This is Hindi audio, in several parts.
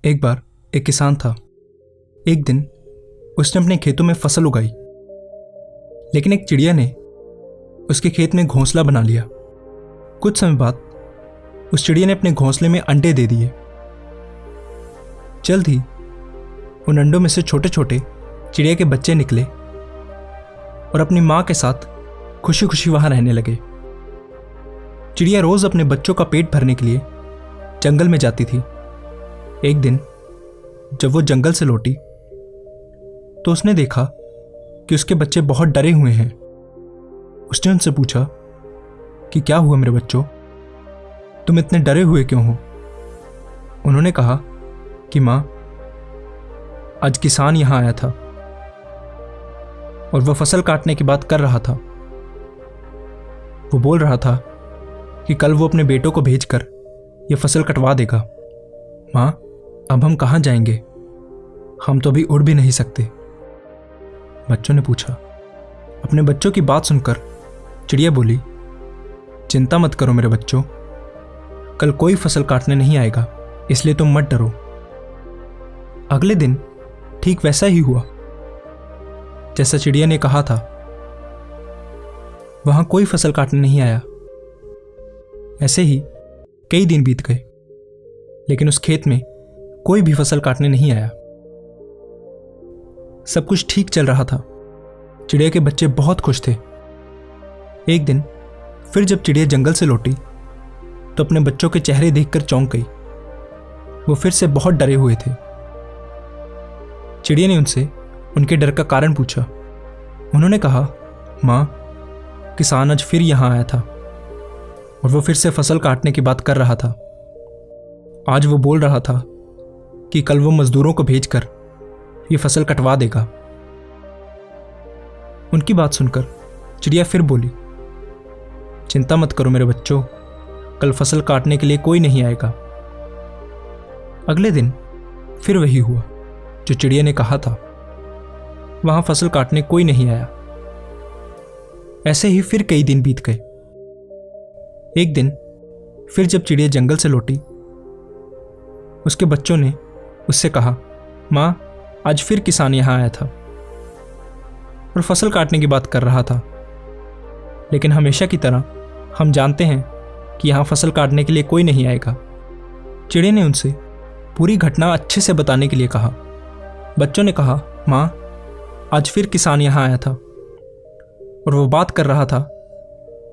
एक बार एक किसान था। एक दिन उसने अपने खेतों में फसल उगाई, लेकिन एक चिड़िया ने उसके खेत में घोंसला बना लिया। कुछ समय बाद उस चिड़िया ने अपने घोंसले में अंडे दे दिए। जल्द ही उन अंडों में से छोटे छोटे चिड़िया के बच्चे निकले और अपनी मां के साथ खुशी खुशी वहां रहने लगे। चिड़िया रोज अपने बच्चों का पेट भरने के लिए जंगल में जाती थी। एक दिन जब वो जंगल से लौटी तो उसने देखा कि उसके बच्चे बहुत डरे हुए हैं। उसने उनसे पूछा कि क्या हुआ मेरे बच्चों, तुम इतने डरे हुए क्यों हो? उन्होंने कहा कि मां, आज किसान यहां आया था और वह फसल काटने की बात कर रहा था। वो बोल रहा था कि कल वो अपने बेटों को भेजकर यह फसल कटवा देगा। मां, अब हम कहां जाएंगे? हम तो अभी उड़ भी नहीं सकते। बच्चों ने पूछा। अपने बच्चों की बात सुनकर चिड़िया बोली, चिंता मत करो मेरे बच्चों, कल कोई फसल काटने नहीं आएगा, इसलिए तुम मत डरो। अगले दिन ठीक वैसा ही हुआ जैसा चिड़िया ने कहा था। वहां कोई फसल काटने नहीं आया। ऐसे ही कई दिन बीत गए, लेकिन उस खेत में कोई भी फसल काटने नहीं आया। सब कुछ ठीक चल रहा था। चिड़िया के बच्चे बहुत खुश थे। एक दिन फिर जब चिड़िया जंगल से लौटी तो अपने बच्चों के चेहरे देखकर चौंक गई। वो फिर से बहुत डरे हुए थे। चिड़िया ने उनसे उनके डर का कारण पूछा। उन्होंने कहा, मां, किसान आज फिर यहां आया था और वो फिर से फसल काटने की बात कर रहा था। आज वो बोल रहा था कि कल वो मजदूरों को भेजकर ये फसल कटवा देगा। उनकी बात सुनकर चिड़िया फिर बोली, चिंता मत करो मेरे बच्चों, कल फसल काटने के लिए कोई नहीं आएगा। अगले दिन फिर वही हुआ जो चिड़िया ने कहा था। वहां फसल काटने कोई नहीं आया। ऐसे ही फिर कई दिन बीत गए। एक दिन फिर जब चिड़िया जंगल से लौटी, उसके बच्चों ने उससे कहा, मां, आज फिर किसान यहां आया था और फसल काटने की बात कर रहा था, लेकिन हमेशा की तरह हम जानते हैं कि यहां फसल काटने के लिए कोई नहीं आएगा। चिड़िया ने उनसे पूरी घटना अच्छे से बताने के लिए कहा। बच्चों ने कहा, मां, आज फिर किसान यहां आया था और वो बात कर रहा था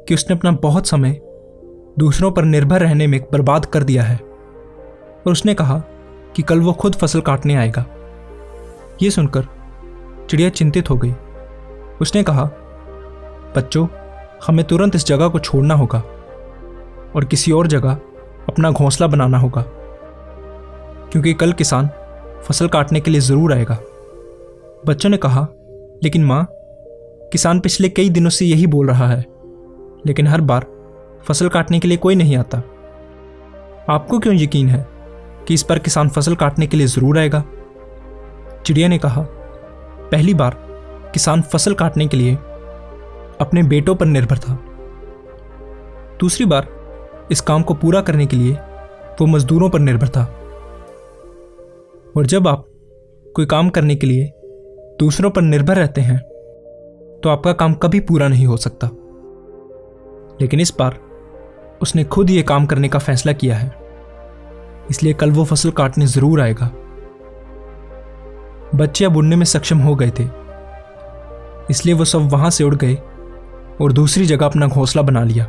कि उसने अपना बहुत समय दूसरों पर निर्भर रहने में बर्बाद कर दिया है और उसने कहा कि कल वो खुद फसल काटने आएगा। ये सुनकर चिड़िया चिंतित हो गई। उसने कहा, बच्चों, हमें तुरंत इस जगह को छोड़ना होगा और किसी और जगह अपना घोंसला बनाना होगा, क्योंकि कल किसान फसल काटने के लिए जरूर आएगा। बच्चों ने कहा, लेकिन मां, किसान पिछले कई दिनों से यही बोल रहा है, लेकिन हर बार फसल काटने के लिए कोई नहीं आता। आपको क्यों यकीन है कि इस बार किसान फसल काटने के लिए जरूर आएगा? चिड़िया ने कहा, पहली बार किसान फसल काटने के लिए अपने बेटों पर निर्भर था। दूसरी बार इस काम को पूरा करने के लिए वो मजदूरों पर निर्भर था। और जब आप कोई काम करने के लिए दूसरों पर निर्भर रहते हैं तो आपका काम कभी पूरा नहीं हो सकता। लेकिन इस बार उसने खुद ये काम करने का फैसला किया है, इसलिए कल वो फसल काटने जरूर आएगा। बच्चे अब उड़ने में सक्षम हो गए थे, इसलिए वो सब वहां से उड़ गए और दूसरी जगह अपना घोंसला बना लिया।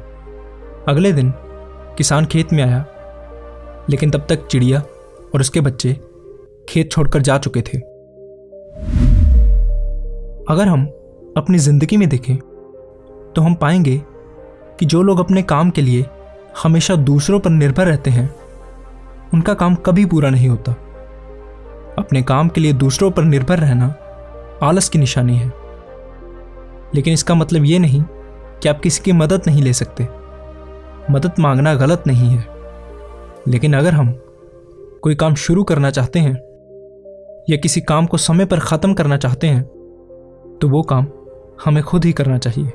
अगले दिन किसान खेत में आया, लेकिन तब तक चिड़िया और उसके बच्चे खेत छोड़कर जा चुके थे। अगर हम अपनी जिंदगी में देखें तो हम पाएंगे कि जो लोग अपने काम के लिए हमेशा दूसरों पर निर्भर रहते हैं, उनका काम कभी पूरा नहीं होता। अपने काम के लिए दूसरों पर निर्भर रहना आलस की निशानी है, लेकिन इसका मतलब यह नहीं कि आप किसी की मदद नहीं ले सकते। मदद मांगना गलत नहीं है, लेकिन अगर हम कोई काम शुरू करना चाहते हैं या किसी काम को समय पर खत्म करना चाहते हैं तो वो काम हमें खुद ही करना चाहिए,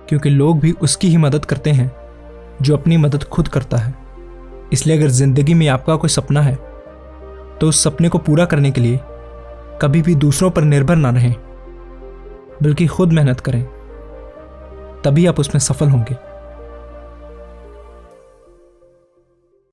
क्योंकि लोग भी उसकी ही मदद करते हैं जो अपनी मदद खुद करता है। इसलिए अगर जिंदगी में आपका कोई सपना है तो उस सपने को पूरा करने के लिए कभी भी दूसरों पर निर्भर ना रहें, बल्कि खुद मेहनत करें, तभी आप उसमें सफल होंगे।